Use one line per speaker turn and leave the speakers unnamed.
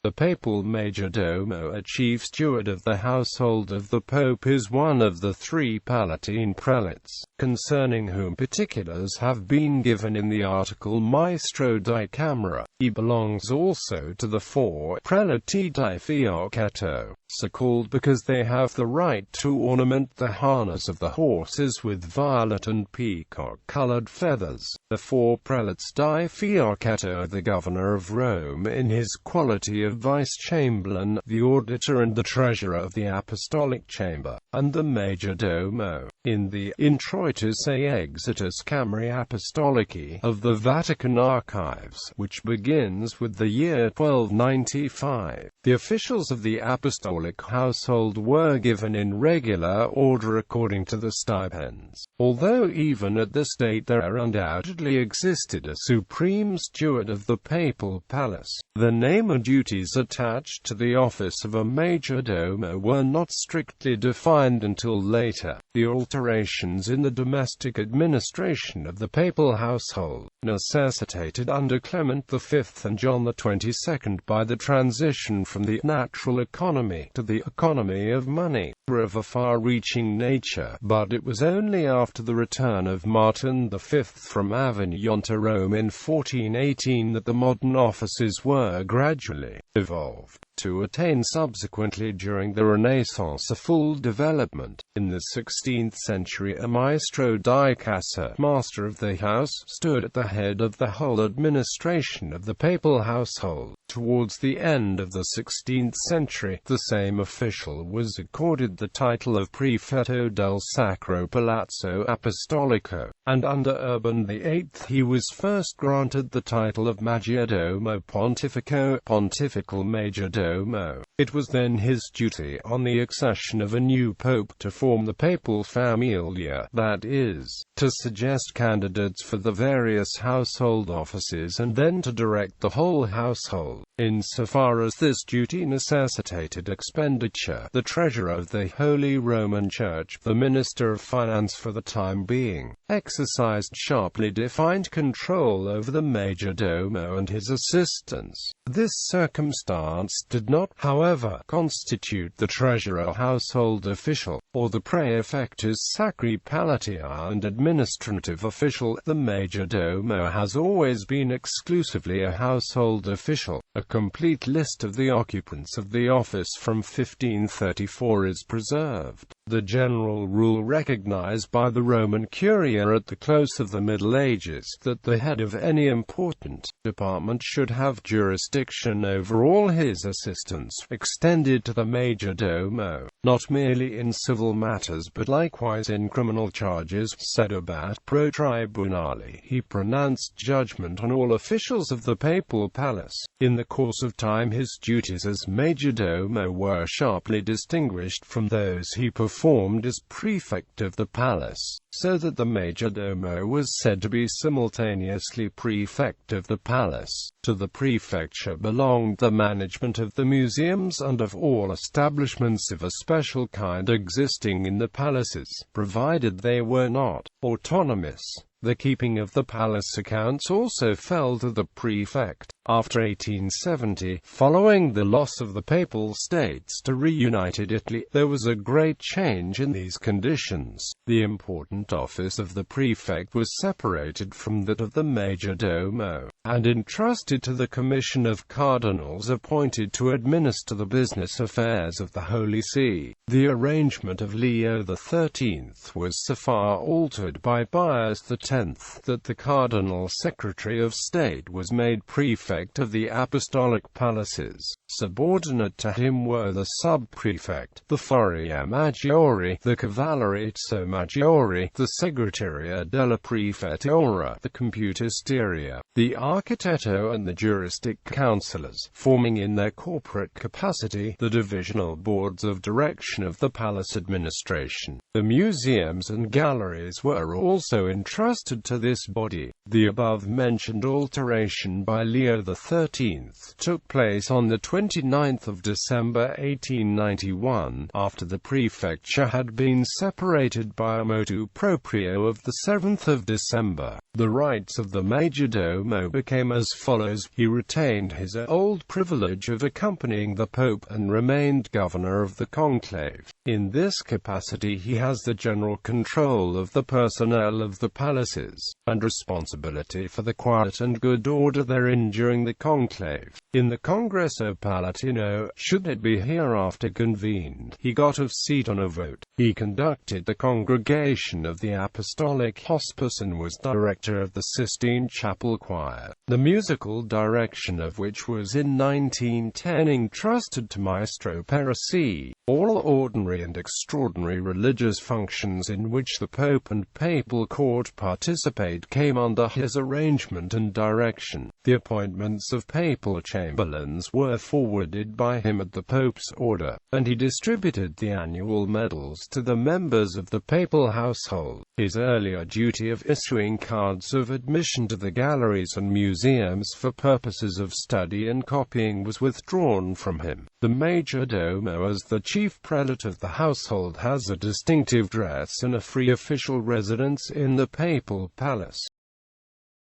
The papal majordomo, a chief steward of the household of the Pope, is one of the 3 palatine prelates, concerning whom particulars have been given in the article maestro.The camera. He belongs also to the 4 prelati di fiocchetto, so called because they have the right to ornament the harness of the horses with violet and peacock-coloured feathers. The 4 prelates di fiocchetto are the governor of Rome in his quality of Vice-Chamberlain, the Auditor and the Treasurer of the Apostolic Chamber, and the majordomo, in the Introitus Exitus Cameræ Apostolicæ of the Vatican Archives, which begins with the year 1295. The officials of the Apostolic Household were given in regular order according to the stipends, although even at this date there undoubtedly existed a supreme steward of the papal palace. The name and duties attached to the office of a majordomo were not strictly defined until later. The alterations in the domestic administration of the papal household, necessitated under Clement V and John XXII by the transition from the natural economy to the economy of money, were of a far-reaching nature, but it was only after the return of Martin V from Avignon to Rome in 1418 that the modern offices were gradually evolved, to attain subsequently during the Renaissance a full development. In the 16th century a maestro-di casa, master of the house, stood at the head of the whole administration of the papal household. Towards the end of the 16th century, the same official was accorded the title of prefetto del Sacro Palazzo Apostolico, and under Urban VIII he was first granted the title of majordomo pontifico, pontifical majordomo. It was then his duty, on the accession of a new pope, to form the papal familia, that is, to suggest candidates for the various household offices and then to direct the whole household. Insofar as this duty necessitated expenditure, the treasurer of the Holy Roman Church, the minister of finance for the time being, exercised sharply defined control over the majordomo and his assistants. This circumstance did not, however, constitute the treasurer a household official, or the praefectus sacri palatia and administrative official. The majordomo has always been exclusively a household official. A complete list of the occupants of the office from 1534 is preserved. The general rule recognized by the Roman Curia at the close of the Middle Ages, that the head of any important department should have jurisdiction over all his assistants, extended to the majordomo, not merely in civil matters but likewise in criminal charges. Sedabat pro tribunale, he pronounced judgment on all officials of the papal palace. In the course of time his duties as majordomo were sharply distinguished from those he performed as prefect of the palace, so that the majordomo was said to be simultaneously prefect of the palace. To the prefecture belonged the management of the museums and of all establishments of a special kind existing in the palaces, provided they were not autonomous. The keeping of the palace accounts also fell to the prefect. After 1870, following the loss of the Papal States to reunited Italy, there was a great change in these conditions. The important office of the prefect was separated from that of the majordomo, and entrusted to the commission of cardinals appointed to administer the business affairs of the Holy See. The arrangement of Leo XIII was so far altered by Pius X that the Cardinal Secretary of State was made prefect of the apostolic palaces. Subordinate to him were the sub-prefect, the Foria Maggiore, the Cavallerizzo Maggiore, the Segretaria della Prefettura, the Computisteria, the Architetto and the Juristic Councillors, forming in their corporate capacity the divisional boards of direction of the palace administration. The museums and galleries were also entrusted entrusted to this body. The above-mentioned alteration by Leo XIII took place on the 29th of December 1891, after the prefecture had been separated by a motu proprio of the 7th of December. The rights of the majordomo became as follows. He retained his old privilege of accompanying the Pope and remained governor of the conclave. In this capacity he has the general control of the personnel of the palaces, and responsibility for the quiet and good order therein during the conclave. In the Congresso Palatino, should it be hereafter convened, he got a seat on a vote. He conducted the congregation of the Apostolic Household and was director of the Sistine Chapel Choir, the musical direction of which was in 1910 entrusted to maestro prelati. All ordinary and extraordinary religious functions in which the Pope and Papal Court participate came under his arrangement and direction. The appointments of Papal Chamberlains were forwarded by him at the Pope's order, and he distributed the annual medals to the members of the Papal Household. His earlier duty of issuing cards of admission to the galleries and museums for purposes of study and copying was withdrawn from him. The majordomo, as the chief prelate of the household, has a distinctive dress and a free official residence in the papal palace.